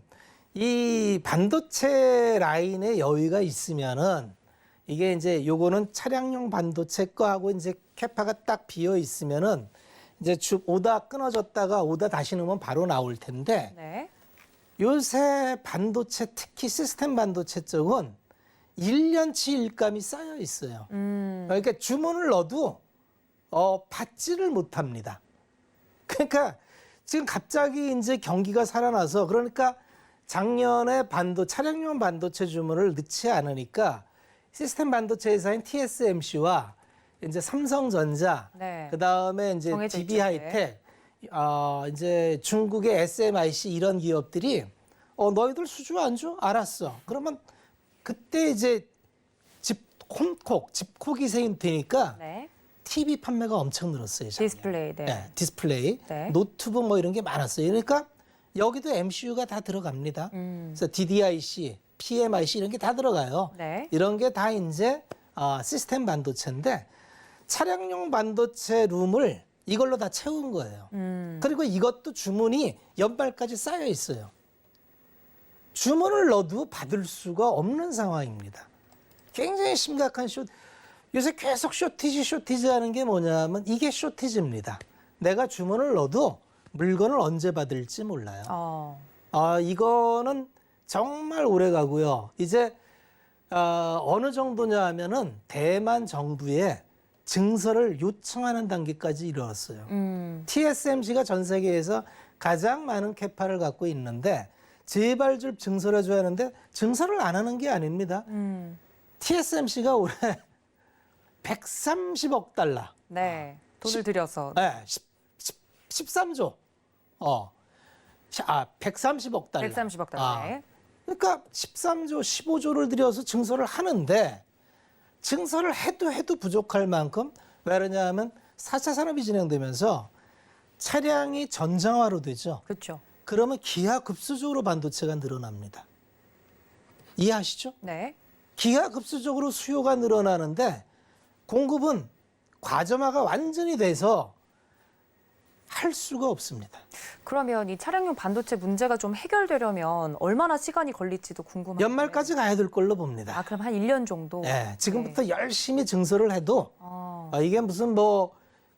C: 이 반도체 라인에 여유가 있으면은 이게 이제 요거는 차량용 반도체 거하고 이제 캐파가 딱 비어 있으면은 이제 오다 끊어졌다가 오다 다시 넣으면 바로 나올 텐데
B: 네.
C: 요새 반도체 특히 시스템 반도체 쪽은 1년치 일감이 쌓여 있어요. 그러니까 주문을 넣어도 받지를 못합니다. 그러니까 지금 갑자기 이제 경기가 살아나서 그러니까 작년에 차량용 반도체 주문을 넣지 않으니까 시스템 반도체 회사인 TSMC와 이제 삼성전자,
B: 네.
C: 그 다음에 이제
B: 정해져
C: DB
B: 있죠,
C: 하이텍, 이제 중국의 SMIC 이런 기업들이 너희들 수주 안 줘? 알았어. 그러면 그때 이제 집콕이 되니까
B: 네.
C: TV 판매가 엄청 늘었어요. 작년에.
B: 디스플레이. 네.
C: 네, 디스플레이,
B: 네.
C: 노트북 뭐 이런 게 많았어요. 그러니까 여기도 MCU가 다 들어갑니다. 그래서 DDIC, PMIC 이런 게 다 들어가요.
B: 네.
C: 이런 게 다 이제 시스템 반도체인데 차량용 반도체 룸을 이걸로 다 채운 거예요. 그리고 이것도 주문이 연말까지 쌓여 있어요. 주문을 넣어도 받을 수가 없는 상황입니다. 굉장히 심각한 요새 계속 쇼티지 하는 게 뭐냐면 이게 쇼티지입니다. 내가 주문을 넣어도 물건을 언제 받을지 몰라요. 이거는 정말 오래 가고요. 이제 어느 정도냐 하면은 대만 정부에 증서를 요청하는 단계까지 이르렀어요. TSMC가 전 세계에서 가장 많은 캐파를 갖고 있는데 제발 좀 증서를 해줘야 하는데 증서를 안 하는 게 아닙니다. TSMC가 올해 130억 달러.
B: 네. 돈을 들여서.
C: 네, 13조. 130억 달러.
B: 130억 달러. 네.
C: 그러니까 13조, 15조를 들여서 증서를 하는데 증서를 해도 부족할 만큼 왜 그러냐면 4차 산업이 진행되면서 차량이 전장화로 되죠.
B: 그렇죠.
C: 그러면 기하급수적으로 반도체가 늘어납니다. 이해하시죠?
B: 네.
C: 기하급수적으로 수요가 늘어나는데 공급은 과점화가 완전히 돼서 할 수가 없습니다.
B: 그러면 이 차량용 반도체 문제가 좀 해결되려면 얼마나 시간이 걸릴지도 궁금한데.
C: 연말까지 가야 될 걸로 봅니다.
B: 아, 그럼 한 1년 정도?
C: 네, 지금부터 열심히 증설을 해도
B: 어.
C: 이게 무슨 뭐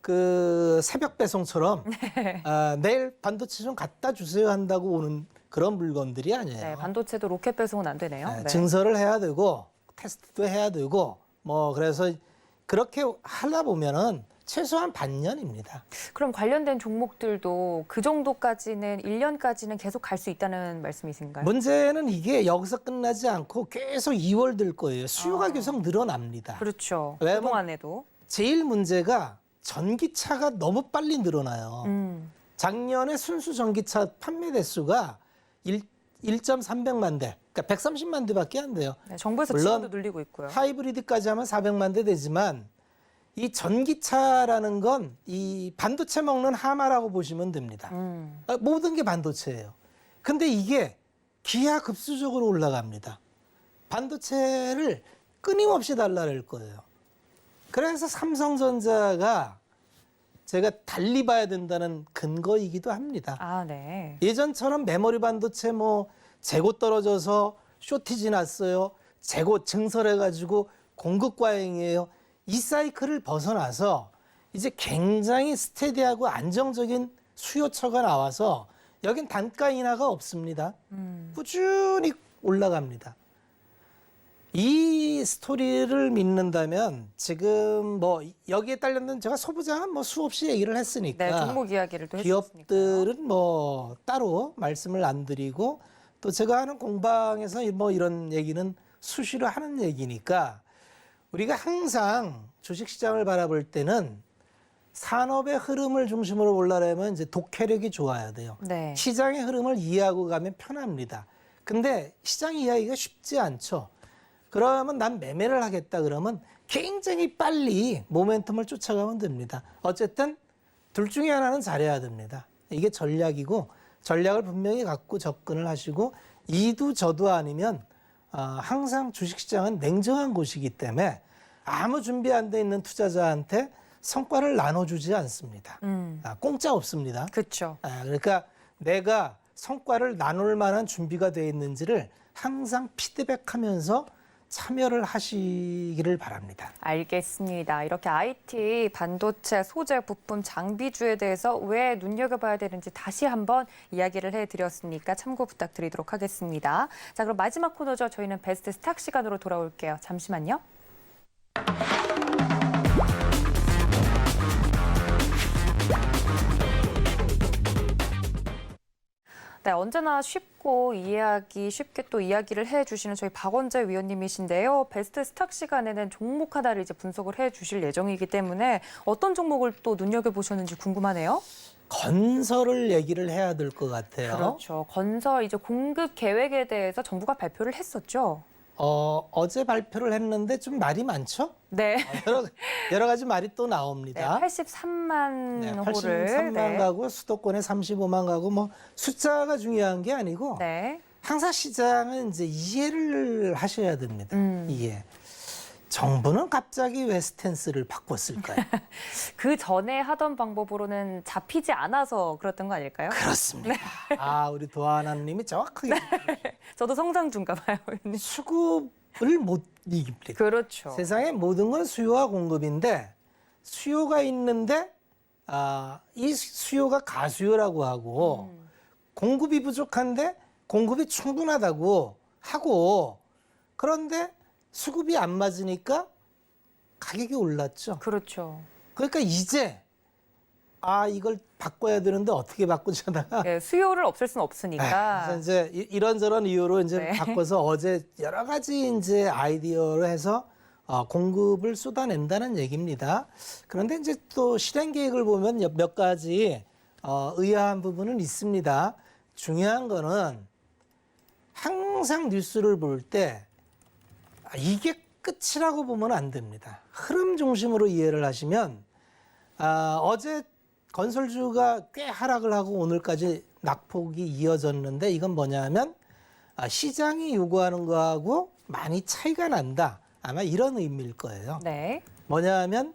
C: 그 새벽 배송처럼 내일 반도체 좀 갖다 주세요 한다고 오는 그런 물건들이 아니에요.
B: 네, 반도체도 로켓 배송은 안 되네요. 네.
C: 증설을 해야 되고 테스트도 해야 되고 뭐 그래서 그렇게 하다 보면은 최소한 반년입니다.
B: 그럼 관련된 종목들도 그 정도까지는 1년까지는 계속 갈 수 있다는 말씀이신가요?
C: 문제는 이게 여기서 끝나지 않고 계속 2월 될 거예요. 수요가 계속 늘어납니다.
B: 그렇죠.
C: 왜냐면
B: 그동안에도.
C: 제일 문제가 전기차가 너무 빨리 늘어나요. 작년에 순수 전기차 판매 대수가 1.300만 대, 그러니까 130만 대밖에 안 돼요.
B: 네, 정부에서
C: 물론
B: 지원도 늘리고 있고요.
C: 하이브리드까지 하면 400만 대 되지만 이 전기차라는 건 이 반도체 먹는 하마라고 보시면 됩니다. 모든 게 반도체예요. 근데 이게 기하급수적으로 올라갑니다. 반도체를 끊임없이 달라낼 거예요. 그래서 삼성전자가 제가 달리 봐야 된다는 근거이기도 합니다.
B: 아, 네.
C: 예전처럼 메모리 반도체 뭐 재고 떨어져서 쇼티지 났어요. 재고 증설해가지고 공급 과잉이에요. 이 사이클을 벗어나서 이제 굉장히 스테디하고 안정적인 수요처가 나와서 여긴 단가 인하가 없습니다. 꾸준히 올라갑니다. 이 스토리를 믿는다면 지금 뭐 여기에 딸렸는 제가 소부장은 뭐 수없이 얘기를 했으니까
B: 네, 종목 이야기를 또 해주셨으니까요.
C: 기업들은 뭐 따로 말씀을 안 드리고 또 제가 하는 공방에서 뭐 이런 얘기는 수시로 하는 얘기니까 우리가 항상 주식시장을 바라볼 때는 산업의 흐름을 중심으로 보려면 이제 독해력이 좋아야 돼요.
B: 네.
C: 시장의 흐름을 이해하고 가면 편합니다. 근데 시장 이해하기가 쉽지 않죠. 그러면 난 매매를 하겠다 그러면 굉장히 빨리 모멘텀을 쫓아가면 됩니다. 어쨌든 둘 중에 하나는 잘해야 됩니다. 이게 전략이고 전략을 분명히 갖고 접근을 하시고 이도 저도 아니면 항상 주식시장은 냉정한 곳이기 때문에 아무 준비 안 돼 있는 투자자한테 성과를 나눠주지 않습니다. 공짜 없습니다.
B: 그렇죠.
C: 그러니까 내가 성과를 나눌 만한 준비가 되어 있는지를 항상 피드백하면서 참여를 하시기를 바랍니다.
B: 알겠습니다. 이렇게 IT, 반도체, 소재, 부품, 장비주에 대해서 왜 눈여겨봐야 되는지 다시 한번 이야기를 해드렸으니까 참고 부탁드리도록 하겠습니다. 자, 그럼 마지막 코너죠. 저희는 베스트 스탁 시간으로 돌아올게요. 잠시만요. 네, 언제나 쉽고 이해하기 쉽게 또 이야기를 해주시는 저희 박원재 위원님이신데요. 베스트 스탁 시간에는 종목 하나를 이제 분석을 해주실 예정이기 때문에 어떤 종목을 또 눈여겨보셨는지 궁금하네요.
C: 건설을 얘기를 해야 될 것 같아요.
B: 그렇죠. 건설 이제 공급 계획에 대해서 정부가 발표를 했었죠.
C: 어제 발표를 했는데 좀 말이 많죠?
B: 네.
C: 여러 가지 말이 또
B: 네,
C: 나옵니다.
B: 83만 호를.
C: 83만
B: 네.
C: 가구, 수도권에 35만 가구, 뭐 숫자가 중요한 게 아니고
B: 네.
C: 항상 시장은 이제 이해를 하셔야 됩니다. 이해. 정부는 갑자기 왜 스탠스를 바꿨을까요?
B: 그 전에 하던 방법으로는 잡히지 않아서 그랬던 거 아닐까요?
C: 그렇습니다. 우리 도하나님이 정확하게
B: 저도 성장 중가 봐요. 의원님.
C: 수급을 못 이깁니다.
B: 그렇죠.
C: 세상의 모든 건 수요와 공급인데 수요가 있는데 이 수요가 가수요라고 하고 공급이 부족한데 공급이 충분하다고 하고 그런데 수급이 안 맞으니까 가격이 올랐죠.
B: 그렇죠.
C: 그러니까 이제 이걸 바꿔야 되는데 어떻게 바꾸지 하다가
B: 네, 수요를 없앨 수는 없으니까.
C: 그래서 이제 이런저런 이유로 이제
B: 네.
C: 바꿔서 어제 여러 가지 이제 아이디어로 해서 공급을 쏟아낸다는 얘기입니다. 그런데 이제 또 실행 계획을 보면 몇 가지 의아한 부분은 있습니다. 중요한 거는 항상 뉴스를 볼 때 이게 끝이라고 보면 안 됩니다. 흐름 중심으로 이해를 하시면 어제 건설주가 꽤 하락을 하고 오늘까지 낙폭이 이어졌는데 이건 뭐냐면 시장이 요구하는 거하고 많이 차이가 난다. 아마 이런 의미일 거예요.
B: 네.
C: 뭐냐면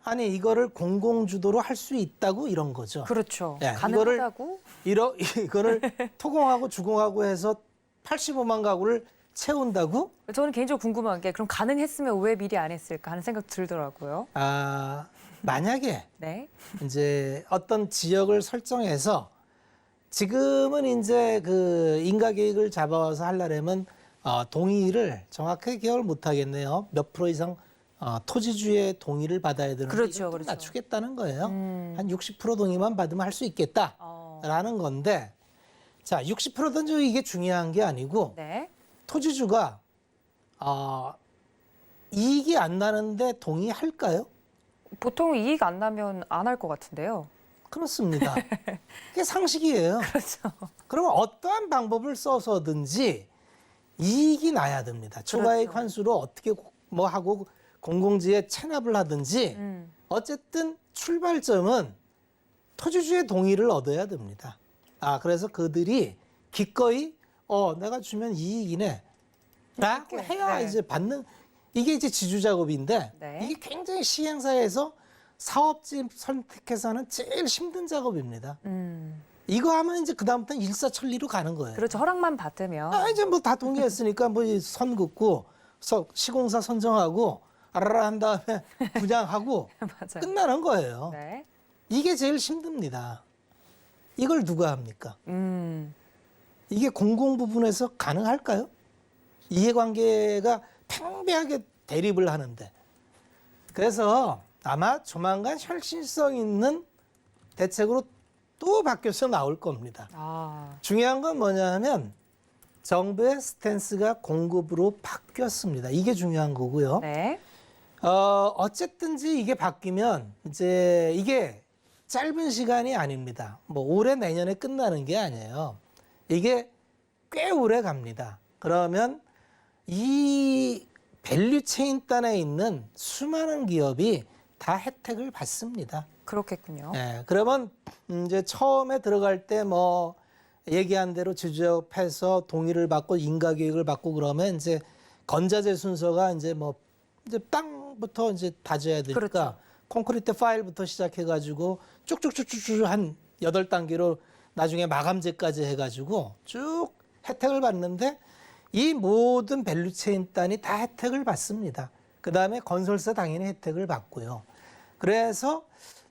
C: 아니 이거를 공공주도로 할 수 있다고 이런 거죠.
B: 그렇죠.
C: 예,
B: 가능하다고?
C: 이거를 토공하고 주공하고 해서 85만 가구를 채운다고?
B: 저는 개인적으로 궁금한 게 그럼 가능했으면 왜 미리 안 했을까 하는 생각 들더라고요.
C: 아, 만약에
B: 네.
C: 이제 어떤 지역을 설정해서 지금은 이제 그 인가 계획을 잡아서 하려면 동의를 정확하게 기억을 못 하겠네요. 몇 프로 이상 토지주의 동의를 받아야 되는데
B: 그렇죠,
C: 이걸 좀
B: 그렇죠.
C: 낮추겠다는 거예요. 한 60% 동의만 받으면 할 수 있겠다라는 건데 자, 60%든 이게 중요한 게 아니고
B: 네.
C: 토지주가 이익이 안 나는데 동의할까요?
B: 보통 이익 안 나면 안 할 것 같은데요.
C: 그렇습니다. 그게 상식이에요.
B: 그렇죠.
C: 그러면 어떠한 방법을 써서든지 이익이 나야 됩니다. 초과이익
B: 그렇죠.
C: 환수로 어떻게 뭐 하고 공공지에 체납을 하든지
B: 음.
C: 어쨌든 출발점은 토지주의 동의를 얻어야 됩니다. 그래서 그들이 기꺼이 내가 주면 이익이네 라고
B: 이렇게,
C: 해야
B: 네.
C: 이제 받는 이게 이제 지주 작업인데
B: 네.
C: 이게 굉장히 시행사에서 사업지 선택해서 하는 제일 힘든 작업입니다. 이거 하면 이제 그다음부터는 일사천리로 가는 거예요.
B: 그렇죠. 허락만 받으면.
C: 이제 뭐 다 동의했으니까 뭐 선 긋고 시공사 선정하고 아라라 한 다음에 분양하고
B: 맞아요.
C: 끝나는 거예요.
B: 네.
C: 이게 제일 힘듭니다. 이걸 누가 합니까?
B: 음.
C: 이게 공공 부분에서 가능할까요? 이해관계가 팽배하게 대립을 하는데. 그래서 아마 조만간 혈신성 있는 대책으로 또 바뀌어서 나올 겁니다. 중요한 건 뭐냐 하면 정부의 스탠스가 공급으로 바뀌었습니다. 이게 중요한 거고요.
B: 네.
C: 어쨌든지 이게 바뀌면 이제 이게 짧은 시간이 아닙니다. 뭐 올해 내년에 끝나는 게 아니에요. 이게 꽤 오래 갑니다. 그러면 이 밸류 체인 단에 있는 수많은 기업이 다 혜택을 받습니다.
B: 그렇겠군요.
C: 예, 그러면 이제 처음에 들어갈 때 뭐 얘기한 대로 지주협에서 동의를 받고 인가 계획을 받고 그러면 이제 건자재 순서가 이제 뭐 이제 땅부터 이제 다져야 되니까
B: 그렇죠.
C: 콘크리트 파일부터 시작해가지고 쭉쭉쭉쭉쭉 한 8단계로 나중에 마감재까지 해가지고 쭉 혜택을 받는데 이 모든 밸류체인 단이 다 혜택을 받습니다. 그 다음에 건설사 당연히 혜택을 받고요. 그래서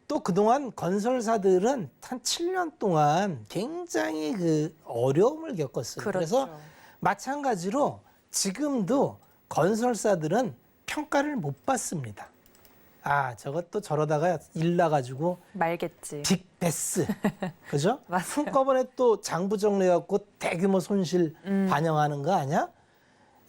C: 또 그동안 건설사들은 한 7년 동안 굉장히 그 어려움을 겪었어요.
B: 그렇죠.
C: 그래서 마찬가지로 지금도 건설사들은 평가를 못 받습니다. 저것도 저러다가 일 나가지고
B: 말겠지.
C: 빅베스. 그죠?
B: 맞아요.
C: 한꺼번에 또 장부정 내갖고 대규모 손실 반영하는 거 아니야?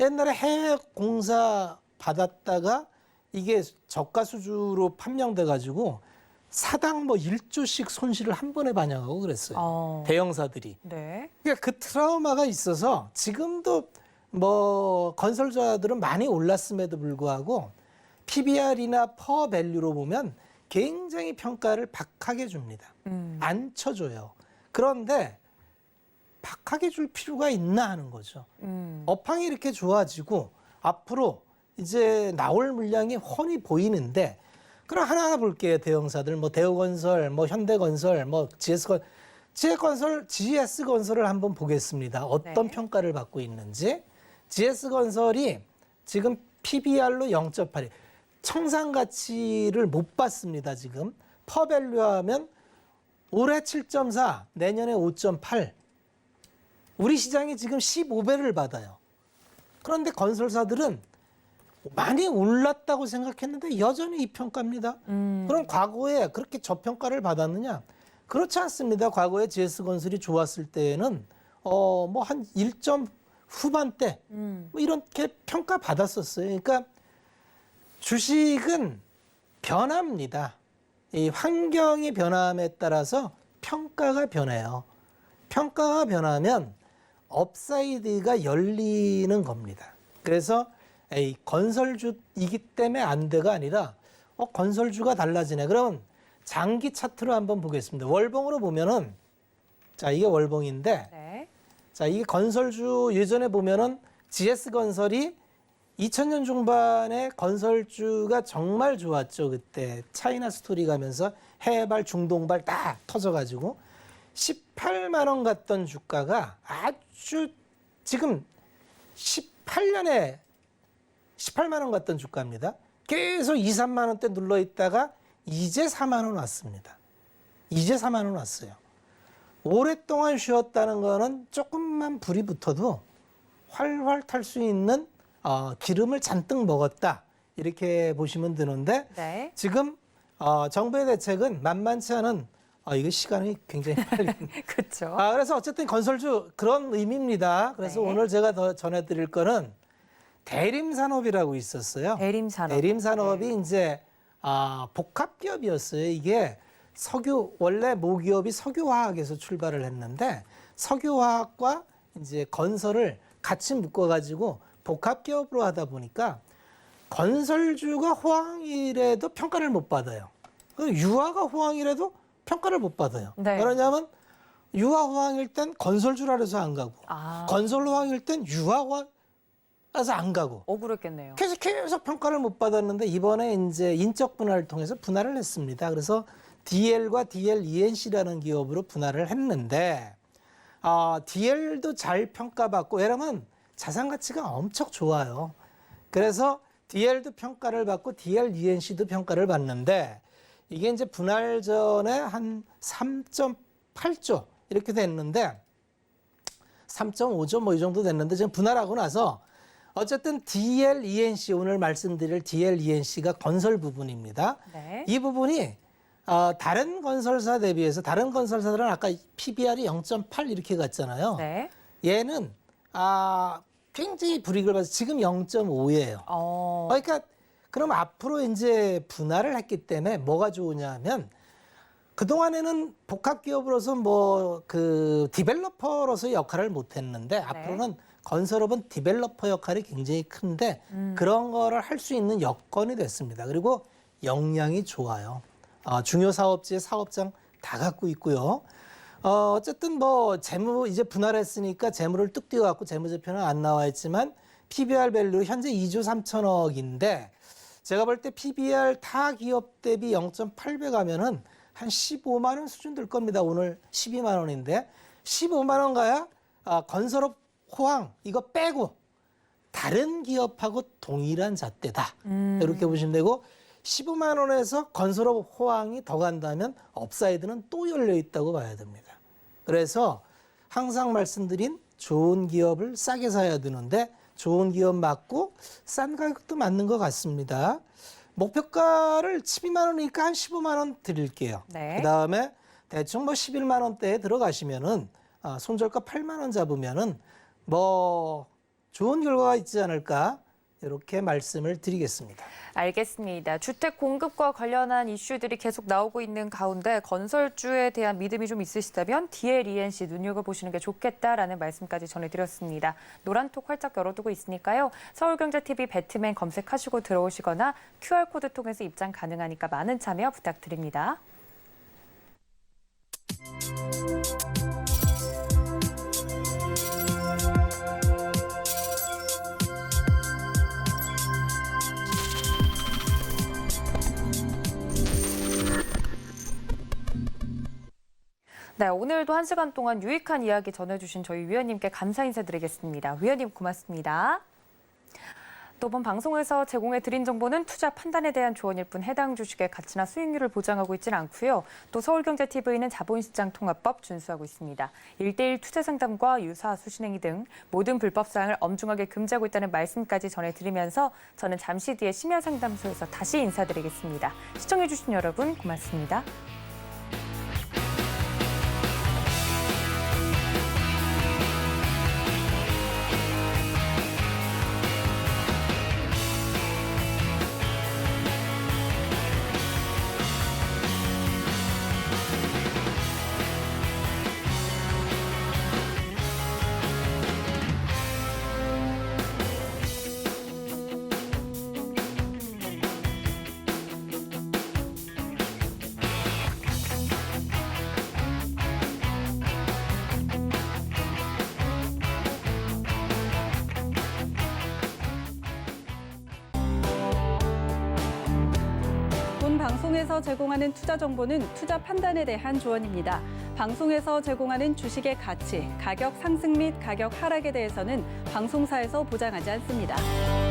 C: 옛날에 해외 공사 받았다가 이게 저가 수주로 판명돼가지고 사당 뭐 1조씩 손실을 한 번에 반영하고 그랬어요. 대형사들이.
B: 네.
C: 그러니까 그 트라우마가 있어서 지금도 뭐 건설자들은 많이 올랐음에도 불구하고 PBR이나 퍼 밸류로 보면 굉장히 평가를 박하게 줍니다. 안 쳐줘요. 그런데 박하게 줄 필요가 있나 하는 거죠. 업황이 이렇게 좋아지고 앞으로 이제 나올 물량이 훤히 보이는데 그럼 하나하나 볼게요. 대형사들 뭐 대우건설, 뭐 현대건설, 뭐 GS건설을 한번 보겠습니다. 어떤
B: 네.
C: 평가를 받고 있는지. GS건설이 지금 PBR로 0.8이 청산 가치를 못 받습니다. 지금 퍼밸류 하면 올해 7.4, 내년에 5.8. 우리 시장이 지금 15배를 받아요. 그런데 건설사들은 많이 올랐다고 생각했는데 여전히 이 평가입니다. 그럼 과거에 그렇게 저평가를 받았느냐? 그렇지 않습니다. 과거에 GS건설이 좋았을 때에는 뭐 한 1점 후반대 뭐 이렇게 평가 받았었어요. 그러니까 주식은 변합니다. 이 환경이 변함에 따라서 평가가 변해요. 평가가 변하면 업사이드가 열리는 겁니다. 그래서 건설주이기 때문에 안 돼가 아니라 건설주가 달라지네. 그러면 장기 차트로 한번 보겠습니다. 월봉으로 보면은 자 이게 월봉인데
B: 네.
C: 자 이게 건설주 예전에 보면은 GS건설이 2000년 중반에 건설주가 정말 좋았죠. 그때 차이나 스토리 가면서 해발, 중동발 다 터져가지고 18만 원 갔던 주가가 아주 지금 18년에 18만 원 갔던 주가입니다. 계속 2, 3만 원대 눌러 있다가 이제 4만 원 왔습니다. 이제 4만 원 왔어요. 오랫동안 쉬었다는 거는 조금만 불이 붙어도 활활 탈 수 있는 기름을 잔뜩 먹었다. 이렇게 보시면 되는데
B: 네.
C: 지금 정부의 대책은 만만치 않은 이거 시간이 굉장히 빨리.
B: 그렇죠.
C: 그래서 어쨌든 건설주 그런 의미입니다. 그래서
B: 네.
C: 오늘 제가 더 전해드릴 거는 대림산업이라고 있었어요.
B: 대림산업.
C: 대림산업이 이제 복합기업이었어요. 이게 원래 모기업이 석유화학에서 출발을 했는데 석유화학과 이제 건설을 같이 묶어가지고 복합기업으로 하다 보니까 건설주가 호황이라도 평가를 못 받아요. 유화가 호황이라도 평가를 못 받아요.
B: 네.
C: 그러냐면 유화 호황일 땐 건설주라 해서 안 가고 건설 호황일 땐 유화 호황에서 안 가고
B: 억울했겠네요.
C: 계속 평가를 못 받았는데 이번에 이제 인적 분할을 통해서 분할을 했습니다. 그래서 DL과 DL-ENC라는 기업으로 분할을 했는데 DL도 잘 평가받고 왜냐면 자산 가치가 엄청 좋아요. 그래서 DL도 평가를 받고 DL-ENC도 평가를 받는데 이게 이제 분할 전에 한 3.8조 이렇게 됐는데 3.5조 뭐 이 정도 됐는데 지금 분할하고 나서 어쨌든 DL-ENC 오늘 말씀드릴 DL-ENC가 건설 부분입니다.
B: 네.
C: 이 부분이 다른 건설사 대비해서 다른 건설사들은 아까 PBR이 0.8 이렇게 갔잖아요.
B: 네.
C: 얘는 굉장히 불이익을 받아서 지금 0.5예요. 그러니까 그럼 앞으로 이제 분할을 했기 때문에 뭐가 좋으냐 하면 그동안에는 복합기업으로서 디벨로퍼로서 역할을 못 했는데 앞으로는 건설업은 디벨로퍼 역할이 굉장히 큰데 그런 거를 할 수 있는 여건이 됐습니다. 그리고 역량이 좋아요. 중요 사업지의 사업장 다 갖고 있고요. 어쨌든 재무 이제 분할했으니까 재무를 뚝 띄워갖고 재무제표는 안 나와 있지만 PBR 밸류 현재 2조 3천억인데 제가 볼 때 PBR 타 기업 대비 0.8배 가면은 한 15만 원 수준 될 겁니다. 오늘 12만 원인데 15만 원 가야 건설업 호황 이거 빼고 다른 기업하고 동일한 잣대다. 이렇게 보시면 되고 15만 원에서 건설업 호황이 더 간다면 업사이드는 또 열려 있다고 봐야 됩니다. 그래서 항상 말씀드린 좋은 기업을 싸게 사야 되는데 좋은 기업 맞고 싼 가격도 맞는 것 같습니다. 목표가를 12만 원이니까 한 15만 원 드릴게요.
B: 네.
C: 그다음에 대충 11만 원대에 들어가시면은 손절가 8만 원 잡으면은 좋은 결과가 있지 않을까 이렇게 말씀을 드리겠습니다.
B: 알겠습니다. 주택 공급과 관련한 이슈들이 계속 나오고 있는 가운데 건설주에 대한 믿음이 좀 있으시다면 DL-ENC 눈여겨보시는 게 좋겠다라는 말씀까지 전해드렸습니다. 노란톡 활짝 열어두고 있으니까요. 서울경제TV 배트맨 검색하시고 들어오시거나 QR코드 통해서 입장 가능하니까 많은 참여 부탁드립니다. 네, 오늘도 1시간 동안 유익한 이야기 전해주신 저희 위원님께 감사 인사드리겠습니다. 위원님 고맙습니다. 또 본 방송에서 제공해드린 정보는 투자 판단에 대한 조언일 뿐 해당 주식의 가치나 수익률을 보장하고 있지는 않고요. 또 서울경제TV는 자본시장 통합법 준수하고 있습니다. 1:1 투자 상담과 유사 수신행위 등 모든 불법 사항을 엄중하게 금지하고 있다는 말씀까지 전해드리면서 저는 잠시 뒤에 심야상담소에서 다시 인사드리겠습니다. 시청해주신 여러분 고맙습니다.
A: 방송에서 제공하는 투자 정보는 투자 판단에 대한 조언입니다. 방송에서 제공하는 주식의 가치, 가격 상승 및 가격 하락에 대해서는 방송사에서 보장하지 않습니다.